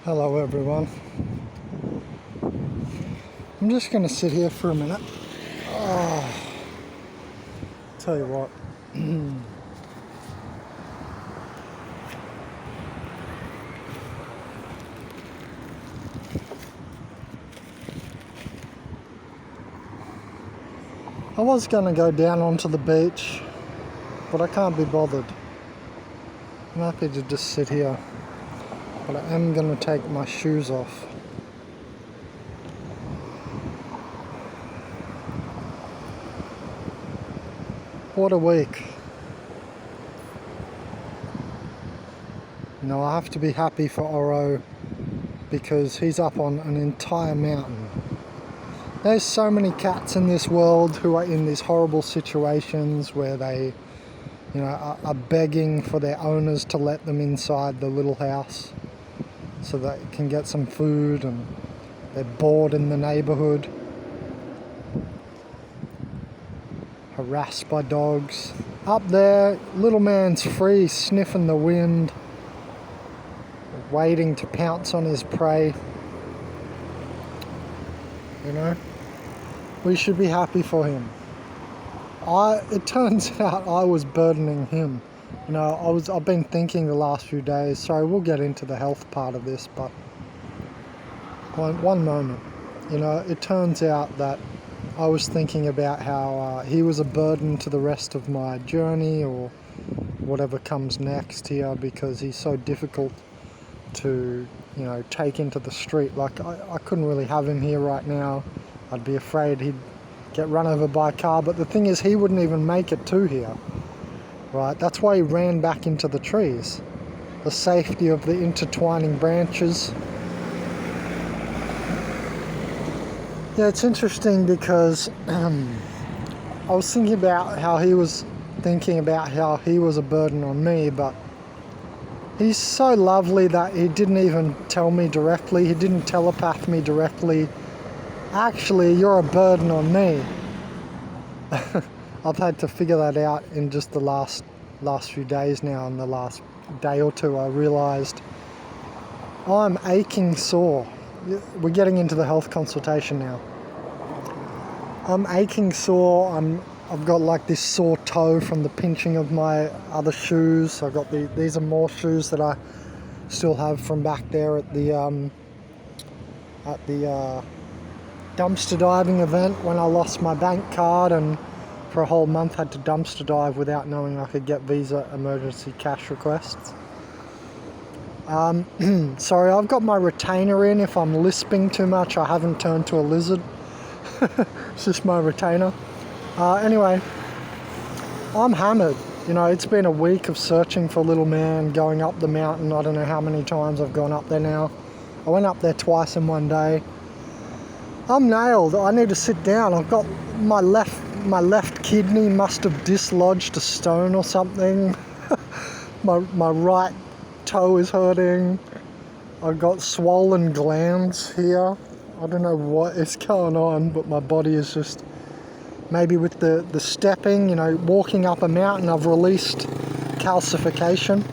Hello everyone. I'm just going to sit here for a minute. Tell you what. I was going to go down onto the beach, but I can't be bothered. I'm happy to just sit here, but I am going to take my shoes off. What a week. You know, I have to be happy for Oro because he's up on an entire mountain. There's so many cats in this world who are in these horrible situations where they, you know, are begging for their owners to let them inside the little house so they can get some food, and they're bored in the neighborhood, harassed by dogs. Up there, little man's free, sniffing the wind, waiting to pounce on his prey. You know, we should be happy for him. It turns out I was burdening him. You know, I've been thinking the last few days, sorry, we'll get into the health part of this, but one moment. You know, it turns out that I was thinking about how he was a burden to the rest of my journey, or whatever comes next here, because he's so difficult to, you know, take into the street. Like, I couldn't really have him here right now. I'd be afraid he'd get run over by a car, but the thing is, he wouldn't even make it to here, right? That's why he ran back into the trees. The safety of the intertwining branches. Yeah, it's interesting because I was thinking about how he was a burden on me, but he's so lovely that he didn't even tell me directly. He didn't telepath me directly. Actually, you're a burden on me. I've had to figure that out in just the last few days now. In the last day or two, I realised I'm aching sore. We're getting into the health consultation now. I'm aching sore. I've got like this sore toe from the pinching of my other shoes. I've got these are more shoes that I still have from back there at the dumpster diving event when I lost my bank card and for a whole month had to dumpster dive without knowing I could get Visa emergency cash requests. Sorry, I've got my retainer in. If I'm lisping too much, I haven't turned to a lizard. It's just my retainer. Anyway, I'm hammered. You know, it's been a week of searching for little man, going up the mountain. I don't know how many times I've gone up there now. I went up there twice in one day. I'm nailed. I need to sit down. I've got my left kidney must have dislodged a stone or something. my right toe is hurting. I've got swollen glands here. I don't know what is going on, but my body is just, maybe with the stepping, you know, walking up a mountain, I've released calcification.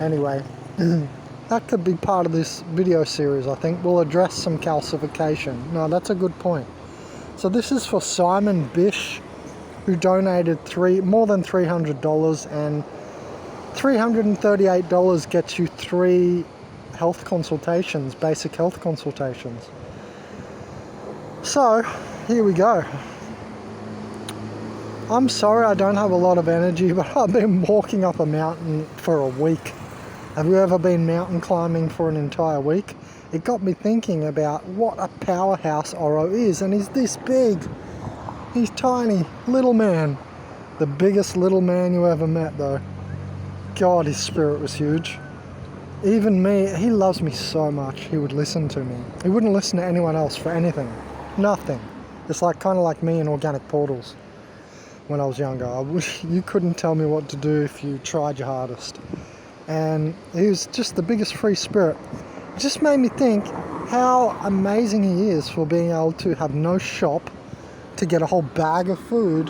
Anyway, that could be part of this video series, I think. We'll address some calcification. No, that's a good point. So this is for Simon Bish, who donated more than $300, and $338 gets you 3 health consultations, basic health consultations. So, here we go. I'm sorry I don't have a lot of energy, but I've been walking up a mountain for a week. Have you ever been mountain climbing for an entire week? It got me thinking about what a powerhouse Oro is, and he's this big. He's tiny, little man. The biggest little man you ever met, though. God, his spirit was huge. Even me, he loves me so much, he would listen to me. He wouldn't listen to anyone else for anything. Nothing. It's like kind of like me in organic portals when I was younger. I wish you couldn't tell me what to do if you tried your hardest. And he was just the biggest free spirit. It just made me think how amazing he is for being able to have no shop, to get a whole bag of food,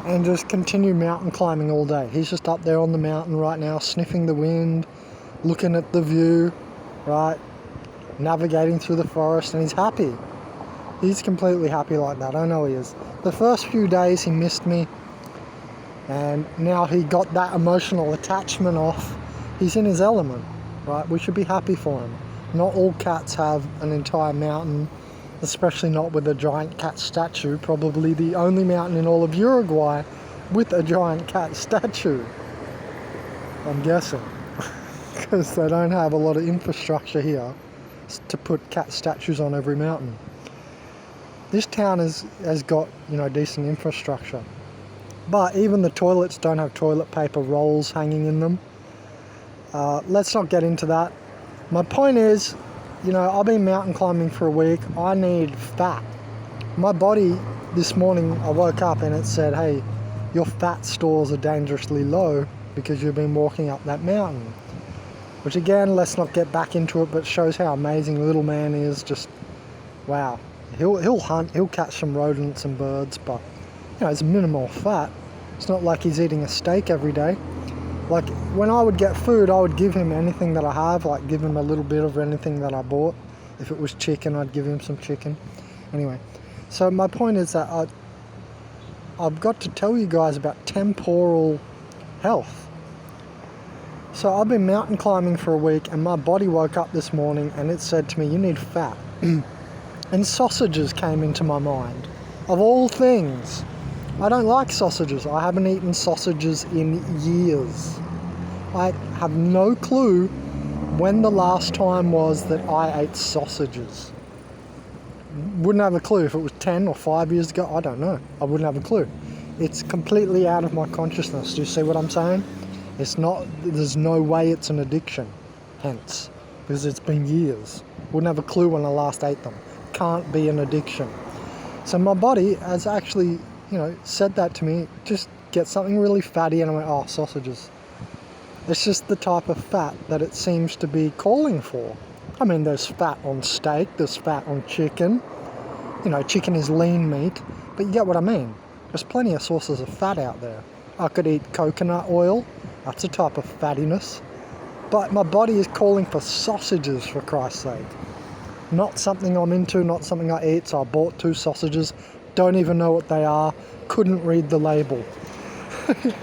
and just continue mountain climbing all day. He's just up there on the mountain right now, sniffing the wind, looking at the view. right? Navigating through the forest, and he's happy. He's completely happy like that. I know he is. The first few days he missed me, and now he got that emotional attachment off. He's in his element, right? We should be happy for him. Not all cats have an entire mountain, especially not with a giant cat statue. Probably the only mountain in all of Uruguay with a giant cat statue, I'm guessing, because they don't have a lot of infrastructure here to put cat statues on every mountain. This town has got, decent infrastructure, but even the toilets don't have toilet paper rolls hanging in them. Let's not get into that. My point is, I've been mountain climbing for a week. I need fat. My body, this morning I woke up and it said, hey, your fat stores are dangerously low because you've been walking up that mountain. Which again, let's not get back into it, but shows how amazing little man is. Just, wow. He'll hunt, he'll catch some rodents and birds, but, it's minimal fat. It's not like he's eating a steak every day. Like, when I would get food, I would give him anything that I have, like give him a little bit of anything that I bought. If it was chicken, I'd give him some chicken. Anyway, so my point is that I've got to tell you guys about temporal health. So I've been mountain climbing for a week, and my body woke up this morning and it said to me, you need fat. And sausages came into my mind. Of all things. I don't like sausages. I haven't eaten sausages in years. I have no clue when the last time was that I ate sausages. Wouldn't have a clue if it was 10 or 5 years ago. I don't know. I wouldn't have a clue. It's completely out of my consciousness. Do you see what I'm saying? There's no way it's an addiction. Hence. Because it's been years. Wouldn't have a clue when I last ate them. Can't be an addiction. So my body has actually, said that to me, just get something really fatty, and I went, oh, sausages. It's just the type of fat that it seems to be calling for. I mean, there's fat on steak, there's fat on chicken. Chicken is lean meat, but you get what I mean. There's plenty of sources of fat out there. I could eat coconut oil, that's a type of fattiness. But my body is calling for sausages, for Christ's sake. Not something I'm into, not something I eat, so I bought 2 sausages. Don't even know what they are. Couldn't read the label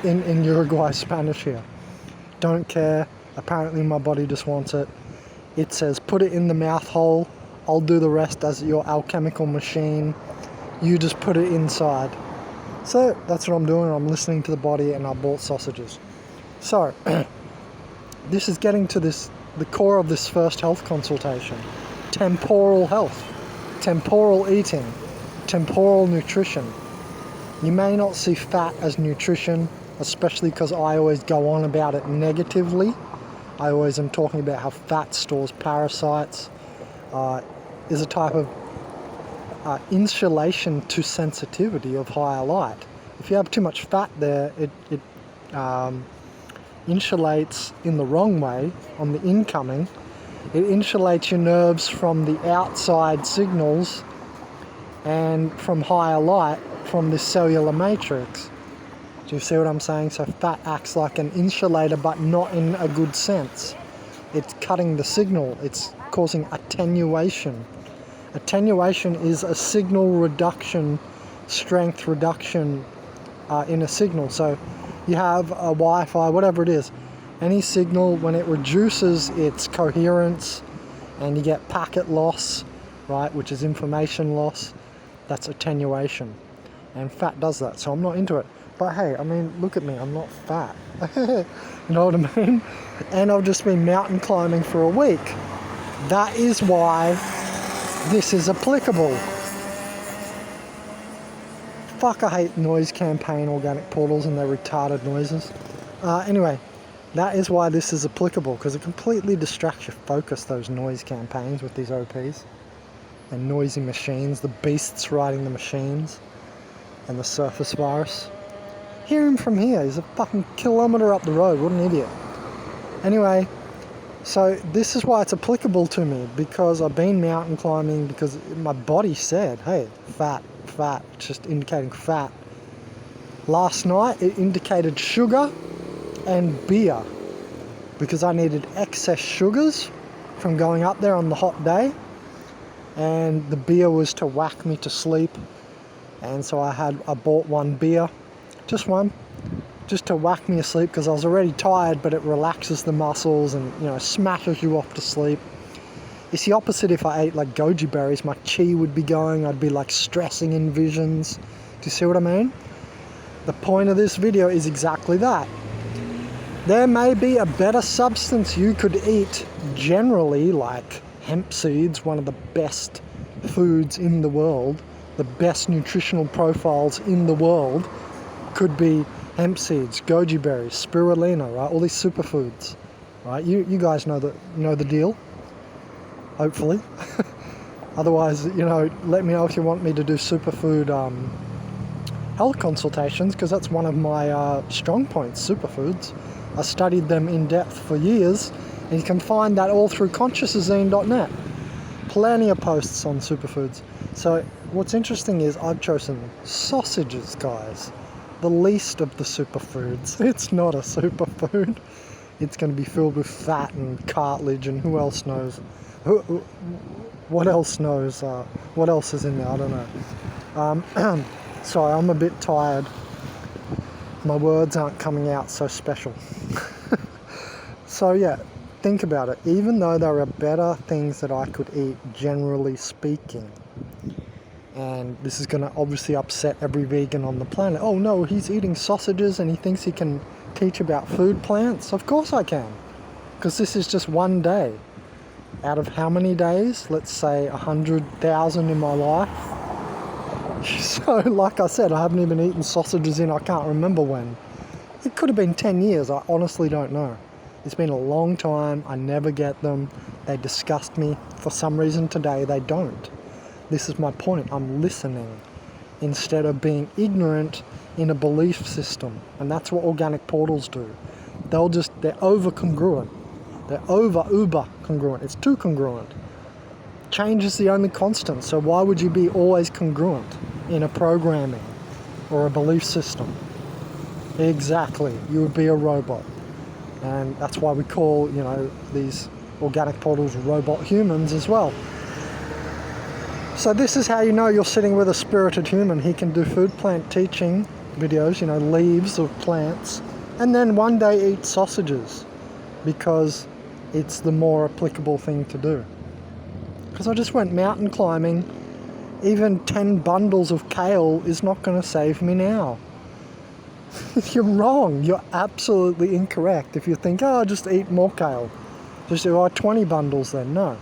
in Uruguay Spanish here. Don't care. Apparently my body just wants it. It says put it in the mouth hole. I'll do the rest as your alchemical machine. You just put it inside. So that's what I'm doing. I'm listening to the body, and I bought sausages. So this is getting to the core of this first health consultation. Temporal health. Temporal eating. Temporal nutrition. You may not see fat as nutrition, especially because I always go on about it negatively. I always am talking about how fat stores parasites, is a type of insulation to sensitivity of higher light. If you have too much fat there, it insulates in the wrong way on the incoming. It insulates your nerves from the outside signals and from higher light from the cellular matrix. Do you see what I'm saying? So fat acts like an insulator, but not in a good sense. It's cutting the signal. It's causing attenuation. Attenuation is a signal reduction, strength reduction in a signal. So you have a Wi-Fi, whatever it is, any signal, when it reduces its coherence and you get packet loss, right, which is information loss, that's attenuation. And fat does that, so I'm not into it. But hey, I mean, look at me, I'm not fat. You know what I mean? And I've just been mountain climbing for a week. That is why this is applicable. Fuck, I hate noise campaign organic portals and their retarded noises. Anyway, that is why this is applicable, because it completely distracts your focus, those noise campaigns with these OPs. And noisy machines, the beasts riding the machines, and the surface virus. Hear him from here, he's a fucking kilometre up the road, what an idiot. Anyway, so this is why it's applicable to me, because I've been mountain climbing, because my body said, hey, fat, just indicating fat. Last night it indicated sugar and beer, because I needed excess sugars from going up there on the hot day, and the beer was to whack me to sleep. And so I bought one beer, just one, just to whack me asleep, because I was already tired, but it relaxes the muscles and, you know, smashes you off to sleep. It's the opposite if I ate like goji berries. My chi would be going, I'd be like stressing in visions. Do you see what I mean? The point of this video is exactly that. There may be a better substance you could eat generally, like hemp seeds, one of the best foods in the world, the best nutritional profiles in the world could be hemp seeds, goji berries, spirulina, right? All these superfoods, right? You guys know the deal, hopefully. Otherwise, you know, let me know if you want me to do superfood health consultations, because that's one of my strong points, superfoods. I studied them in depth for years, and you can find that all through consciousazine.net. Plenty of posts on superfoods. So what's interesting is I've chosen sausages, guys. The least of the superfoods. It's not a superfood. It's going to be filled with fat and cartilage, and who else knows? What else knows? What else is in there? I don't know. Sorry, I'm a bit tired. My words aren't coming out so special. So yeah, think about it. Even though there are better things that I could eat, generally speaking, and this is going to obviously upset every vegan on the planet. Oh no, he's eating sausages and he thinks he can teach about food plants. Of course I can, because this is just one day out of how many days? Let's say 100,000 in my life. So like I said, I haven't even eaten sausages in I can't remember when. It could have been 10 years, I honestly don't know. It's been a long time, I never get them. They disgust me. For some reason today they don't. This is my point, I'm listening instead of being ignorant in a belief system. And that's what organic portals do. They're over congruent. They're uber congruent. It's too congruent. Change is the only constant, so why would you be always congruent in a programming or a belief system? Exactly, you would be a robot. And that's why we call, you know, these organic portals robot humans as well. So this is how you know you're sitting with a spirited human. He can do food plant teaching videos, you know, leaves of plants, and then one day eat sausages, because it's the more applicable thing to do. Because I just went mountain climbing, even 10 bundles of kale is not going to save me now. You're wrong. You're absolutely incorrect. If you think, oh, just eat more kale. Just do 20 bundles then. No.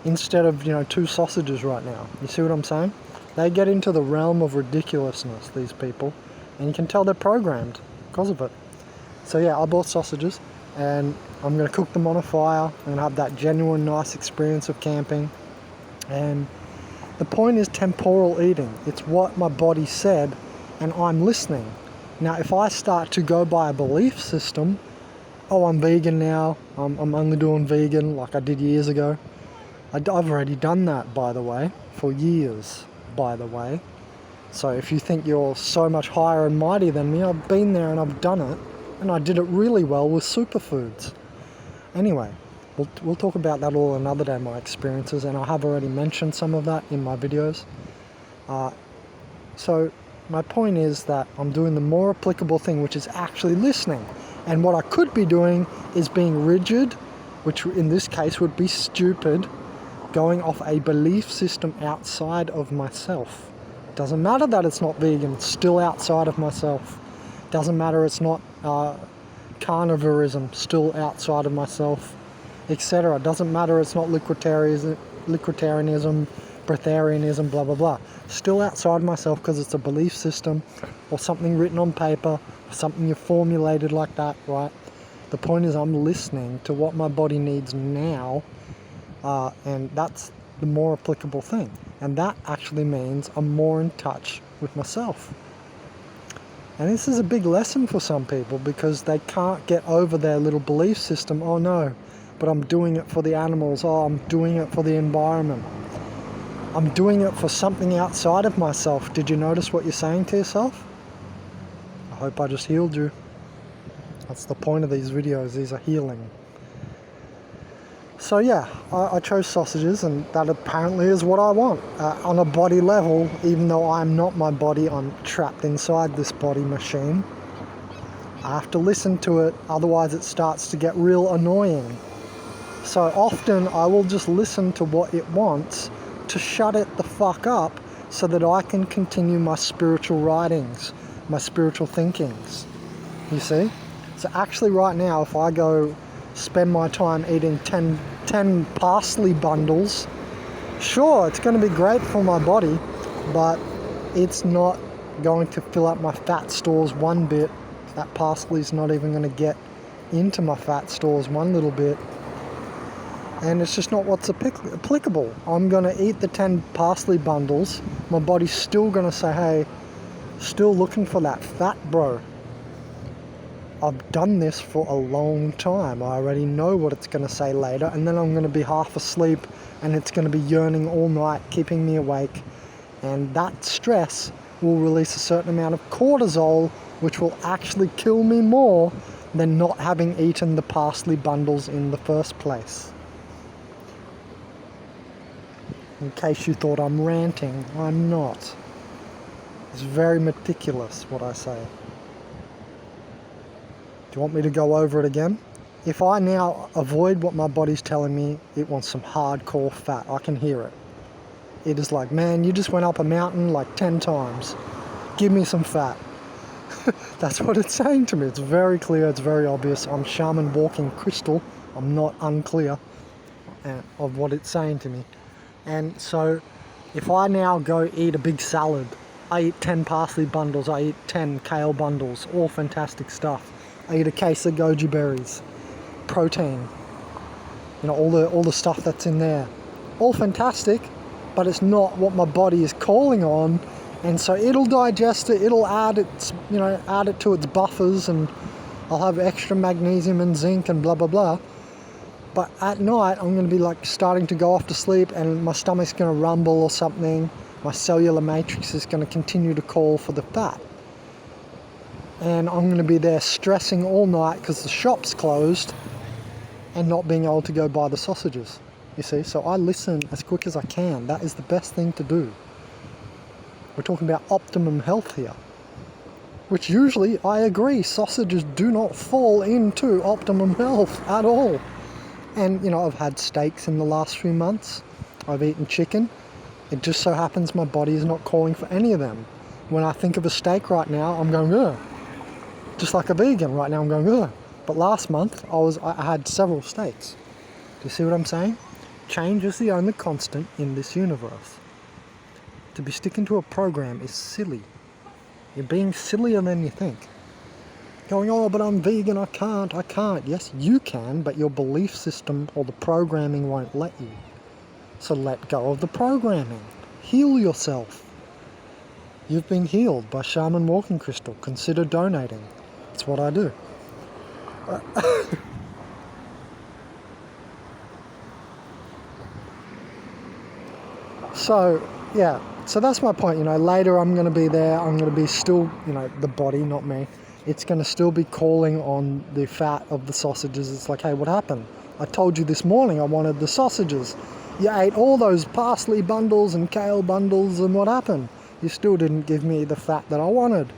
Instead of, you know, 2 sausages right now. You see what I'm saying? They get into the realm of ridiculousness, these people. And you can tell they're programmed because of it. So yeah, I bought sausages, and I'm going to cook them on a fire and have that genuine nice experience of camping. And the point is temporal eating. It's what my body said, and I'm listening. Now if I start to go by a belief system, oh, I'm vegan now, I'm only doing vegan like I did years ago. I've already done that, by the way, for years, by the way. So if you think you're so much higher and mighty than me, I've been there and I've done it, and I did it really well with superfoods. Anyway, we'll talk about that all another day, my experiences, and I have already mentioned some of that in my videos. So my point is that I'm doing the more applicable thing, which is actually listening. And what I could be doing is being rigid, which in this case would be stupid, going off a belief system outside of myself. Doesn't matter that it's not vegan, it's still outside of myself. Doesn't matter it's not carnivorism, still outside of myself, etc. Doesn't matter it's not liquiditarianism, breatharianism, blah blah blah. Still outside myself, because it's a belief system or something written on paper, something you formulated like that, right? The point is I'm listening to what my body needs now, and that's the more applicable thing. And that actually means I'm more in touch with myself. And this is a big lesson for some people, because they can't get over their little belief system. Oh no, but I'm doing it for the animals. Oh, I'm doing it for the environment. I'm doing it for something outside of myself. Did you notice what you're saying to yourself? I hope I just healed you. That's the point of these videos. These are healing. So yeah, I chose sausages, and that apparently is what I want. On a body level, even though I'm not my body, I'm trapped inside this body machine. I have to listen to it, otherwise it starts to get real annoying. So often I will just listen to what it wants to shut it the fuck up so that I can continue my spiritual writings, my spiritual thinkings. You see? So actually right now, if I go spend my time eating 10 parsley bundles, sure, it's going to be great for my body, but it's not going to fill up my fat stores one bit. That parsley's not even going to get into my fat stores one little bit. And it's just not what's applicable. I'm going to eat the 10 parsley bundles. My body's still going to say, hey, still looking for that fat, bro. I've done this for a long time. I already know what it's going to say later. And then I'm going to be half asleep and it's going to be yearning all night, keeping me awake. And that stress will release a certain amount of cortisol, which will actually kill me more than not having eaten the parsley bundles in the first place. In case you thought I'm ranting, I'm not. It's very meticulous what I say. Do you want me to go over it again? If I now avoid what my body's telling me, it wants some hardcore fat. I can hear it. It is like, man, you just went up a mountain like 10 times. Give me some fat. That's what it's saying to me. It's very clear, it's very obvious. I'm shaman walking crystal. I'm not unclear of what it's saying to me. And so if I now go eat a big salad, I eat 10 parsley bundles, I eat 10 kale bundles, all fantastic stuff. I eat a case of goji berries, protein, all the stuff that's in there. All fantastic, but it's not what my body is calling on. And so it'll digest it, it'll add it to its buffers, and I'll have extra magnesium and zinc and blah, blah, blah. But at night, I'm going to be like starting to go off to sleep and my stomach's going to rumble or something. My cellular matrix is going to continue to call for the fat. And I'm going to be there stressing all night because the shop's closed and not being able to go buy the sausages. You see, so I listen as quick as I can. That is the best thing to do. We're talking about optimum health here, which usually, I agree, sausages do not fall into optimum health at all. And, I've had steaks in the last few months. I've eaten chicken. It just so happens my body is not calling for any of them. When I think of a steak right now, I'm going, ugh. Just like a vegan right now, I'm going, ugh. But last month, I had several steaks. Do you see what I'm saying? Change is the only constant in this universe. To be sticking to a program is silly. You're being sillier than you think. Going, oh, but I'm vegan, I can't. Yes, you can, but your belief system or the programming won't let you. So let go of the programming. Heal yourself. You've been healed by Shaman Walking Crystal. Consider donating. It's what I do. So that's my point. Later I'm going to be there. I'm going to be still, the body, not me. It's going to still be calling on the fat of the sausages. It's like, hey, what happened? I told you this morning I wanted the sausages. You ate all those parsley bundles and kale bundles, and what happened? You still didn't give me the fat that I wanted.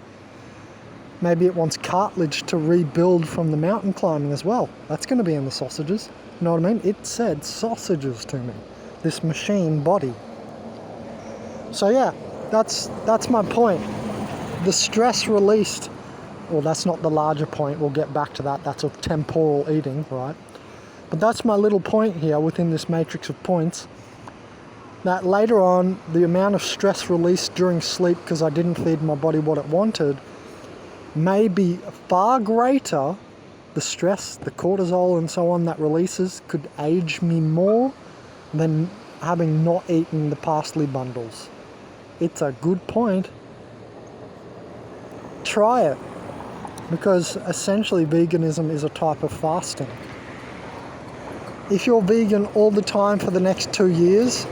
Maybe it wants cartilage to rebuild from the mountain climbing as well. That's going to be in the sausages. You know what I mean? It said sausages to me. This machine body. So yeah, that's my point. The stress released, well, that's not the larger point. We'll get back to that. That's a temporal eating, right? But that's my little point here within this matrix of points. That later on, the amount of stress released during sleep because I didn't feed my body what it wanted may be far greater. The stress, the cortisol and so on that releases could age me more than having not eaten the parsley bundles. It's a good point. Try it. Because essentially veganism is a type of fasting. If you're vegan all the time for the next 2 years,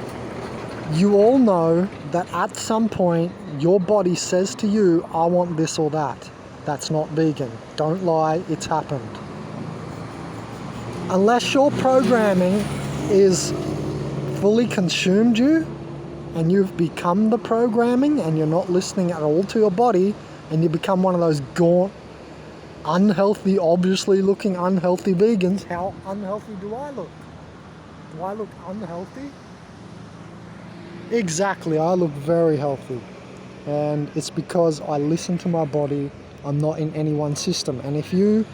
you all know that at some point your body says to you, I want this or that. That's not vegan. Don't lie, it's happened. Unless your programming is fully consumed you and you've become the programming and you're not listening at all to your body and you become one of those gaunt, unhealthy, obviously looking unhealthy vegans, how unhealthy do I look? Do I look unhealthy? Exactly, I look very healthy. And it's because I listen to my body. I'm not in any one system. And if you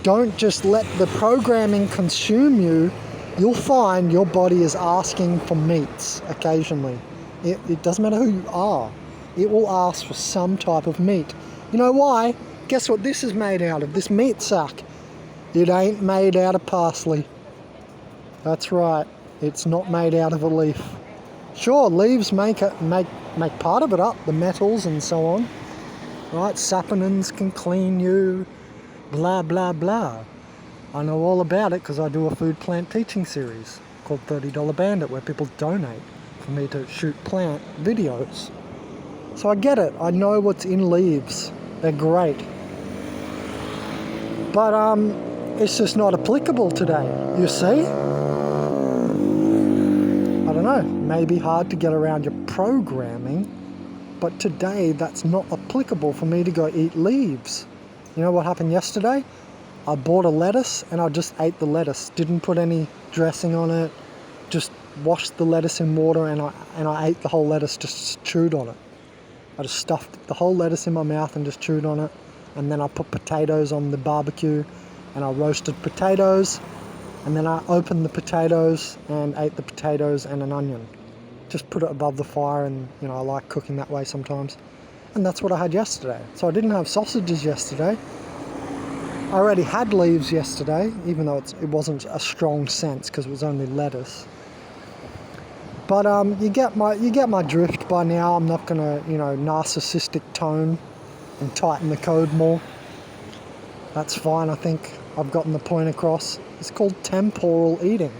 don't just let the programming consume you, you'll find your body is asking for meats occasionally. It doesn't matter who you are. It will ask for some type of meat. You know why? Guess what this is made out of? This meat sack. It ain't made out of parsley. That's right. It's not made out of a leaf. Sure, leaves make part of it up, the metals and so on. Right, saponins can clean you, blah, blah, blah. I know all about it because I do a food plant teaching series called $30 Bandit where people donate for me to shoot plant videos. So I get it. I know what's in leaves. They're great. But it's just not applicable today, you see? I don't know, maybe hard to get around your programming, but today that's not applicable for me to go eat leaves. You know what happened yesterday? I bought a lettuce and I just ate the lettuce. Didn't put any dressing on it, just washed the lettuce in water and I ate the whole lettuce, just chewed on it. I just stuffed the whole lettuce in my mouth and just chewed on it. And then I put potatoes on the barbecue and I roasted potatoes. And then I opened the potatoes and ate the potatoes and an onion. Just put it above the fire and, you know, I like cooking that way sometimes. And that's what I had yesterday. So I didn't have sausages yesterday. I already had leaves yesterday, even though it wasn't a strong sense because it was only lettuce. But you get my drift by now. I'm not gonna, narcissistic tone and tighten the code more. That's fine, I think. I've gotten the point across. It's called temporal eating.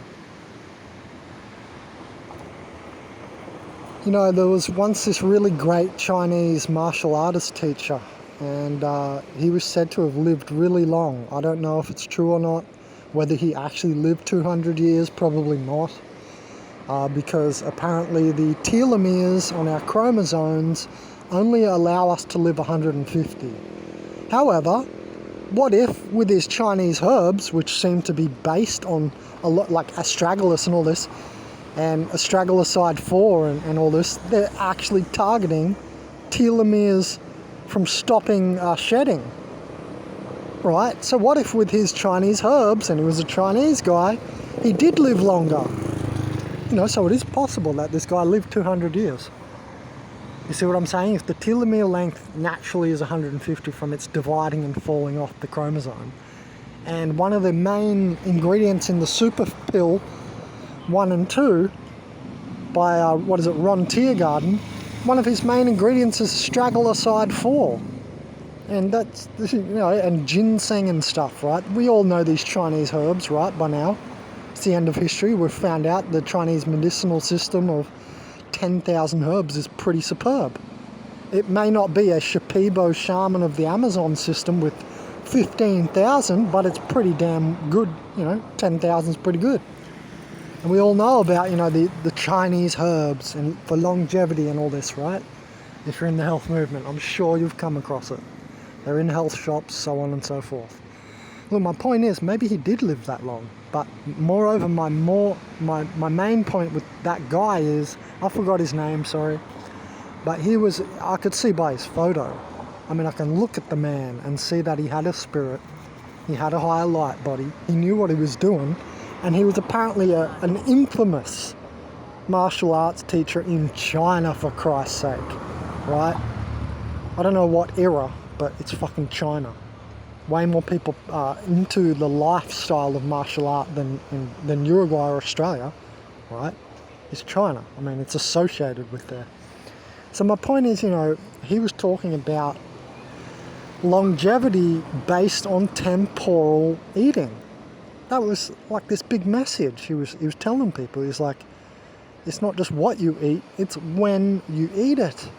You know, there was once this really great Chinese martial artist teacher, and he was said to have lived really long. I don't know if it's true or not. Whether he actually lived 200 years, probably not. Because apparently the telomeres on our chromosomes only allow us to live 150. However, what if with his Chinese herbs, which seem to be based on a lot like astragalus and all this, and astragaloside 4 and all this, they're actually targeting telomeres from stopping shedding, right? So what if with his Chinese herbs, and he was a Chinese guy, he did live longer? So it is possible that this guy lived 200 years. You see what I'm saying? If the telomere length naturally is 150 from its dividing and falling off the chromosome, and one of the main ingredients in the super pill 1 and 2 by, Ron Tiergarten, one of his main ingredients is astragaloside 4. And that's, and ginseng and stuff, right? We all know these Chinese herbs, right, by now. It's the end of history. We've found out the Chinese medicinal system of 10,000 herbs is pretty superb. It may not be a Shipibo shaman of the Amazon system with 15,000, but it's pretty damn good. 10,000 is pretty good. And we all know about, the Chinese herbs and for longevity and all this, right? If you're in the health movement, I'm sure you've come across it. They're in health shops, so on and so forth. Look, my point is, maybe he did live that long. But moreover, my main point with that guy is, I forgot his name, sorry. But I could see by his photo. I mean, I can look at the man and see that he had a spirit. He had a higher light body. He knew what he was doing. And he was apparently an infamous martial arts teacher in China, for Christ's sake. Right? I don't know what era, but it's fucking China. Way more people are into the lifestyle of martial art than Uruguay or Australia, right? It's China. I mean, it's associated with there. So my point is, he was talking about longevity based on temporal eating. That was like this big message he was telling people. He's like, it's not just what you eat, it's when you eat it.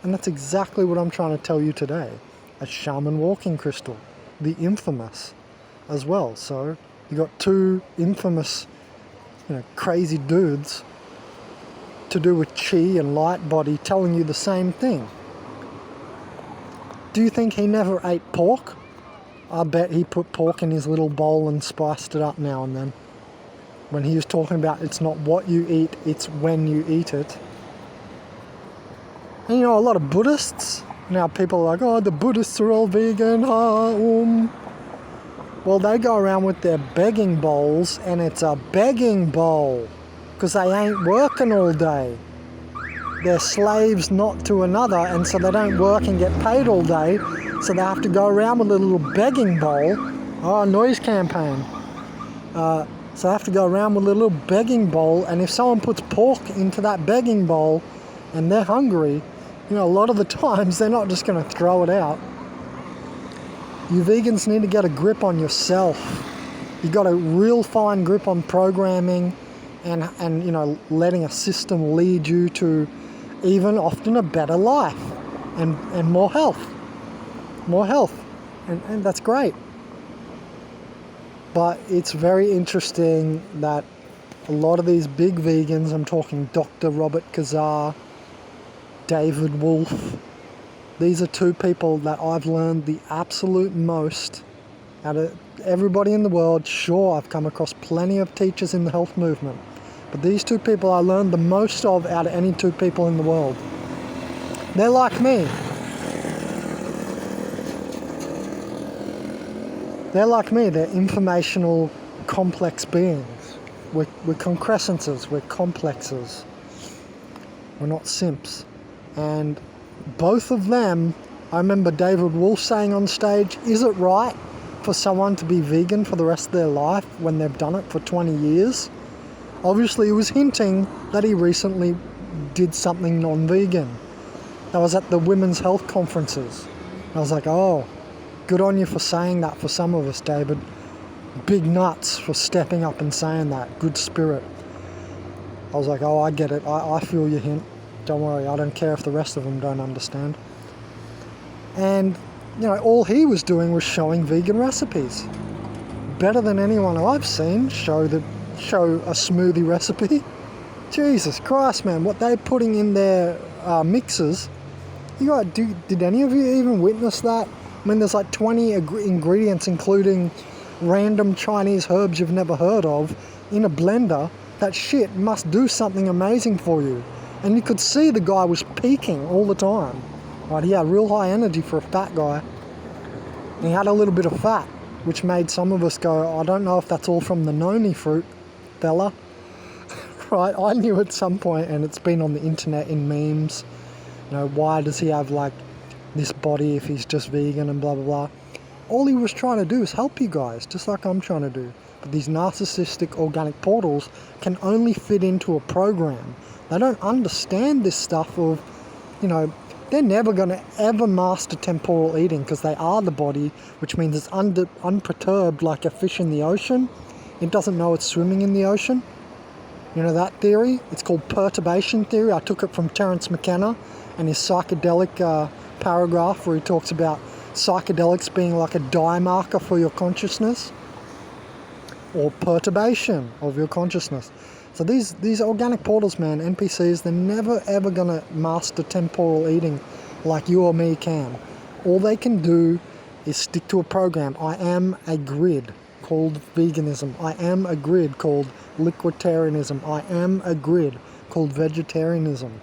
And that's exactly what I'm trying to tell you today. A shaman walking crystal. The infamous as well. So you got two infamous crazy dudes to do with chi and light body telling you the same thing. Do you think he never ate pork? I bet he put pork in his little bowl and spiced it up now and then. When he was talking about it's not what you eat, it's when you eat it. And a lot of Buddhists, now people are like, oh, the Buddhists are all vegan, Well, they go around with their begging bowls, and it's a begging bowl, because they ain't working all day. They're slaves not to another, and so they don't work and get paid all day, so they have to go around with a little begging bowl. Oh, noise campaign. So they have to go around with a little begging bowl, and if someone puts pork into that begging bowl and they're hungry, a lot of the times they're not just going to throw it out. You vegans need to get a grip on yourself. You got a real fine grip on programming and letting a system lead you to even often a better life and more health. And that's great. But it's very interesting that a lot of these big vegans, I'm talking Dr. Robert Kazar, David Wolf, these are two people that I've learned the absolute most out of everybody in the world. Sure, I've come across plenty of teachers in the health movement, but these two people I learned the most of out of any two people in the world. They're like me. They're informational, complex beings. We're concrescences, we're complexes. We're not simps. And both of them, I remember David Wolf saying on stage, is it right for someone to be vegan for the rest of their life when they've done it for 20 years? Obviously, he was hinting that he recently did something non-vegan. That was at the women's health conferences. I was like, oh, good on you for saying that for some of us, David. Big nuts for stepping up and saying that. Good spirit. I was like, oh, I get it. I feel your hint. Don't worry, I don't care if the rest of them don't understand. And, all he was doing was showing vegan recipes. Better than anyone I've seen show a smoothie recipe. Jesus Christ, man, what they're putting in their mixes. Did any of you even witness that? I mean, there's like 20 ingredients, including random Chinese herbs you've never heard of, in a blender. That shit must do something amazing for you. And you could see the guy was peaking all the time. Right, he had real high energy for a fat guy. And he had a little bit of fat, which made some of us go, I don't know if that's all from the noni fruit, fella. Right, I knew at some point, and it's been on the internet in memes, why does he have like this body if he's just vegan and blah, blah, blah. All he was trying to do is help you guys, just like I'm trying to do. But these narcissistic organic portals can only fit into a program. They don't understand this stuff of, they're never going to ever master temporal eating because they are the body, which means it's unperturbed like a fish in the ocean. It doesn't know it's swimming in the ocean. That theory? It's called perturbation theory. I took it from Terence McKenna and his psychedelic paragraph where he talks about psychedelics being like a dye marker for your consciousness or perturbation of your consciousness. So these organic portals, man, NPCs, they're never ever going to master temporal eating like you or me can. All they can do is stick to a program. I am a grid called veganism. I am a grid called liquiditarianism. I am a grid called vegetarianism.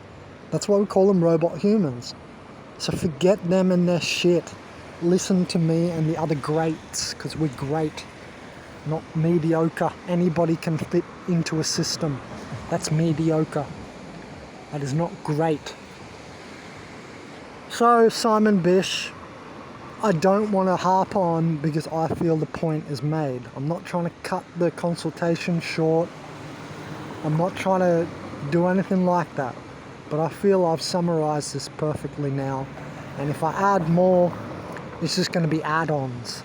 That's why we call them robot humans. So forget them and their shit. Listen to me and the other greats, because we're great. Not mediocre. Anybody can fit into a system. That's mediocre. That is not great. So, Simon Bish, I don't want to harp on because I feel the point is made. I'm not trying to cut the consultation short. I'm not trying to do anything like that. But I feel I've summarized this perfectly now. And if I add more, it's just going to be add-ons.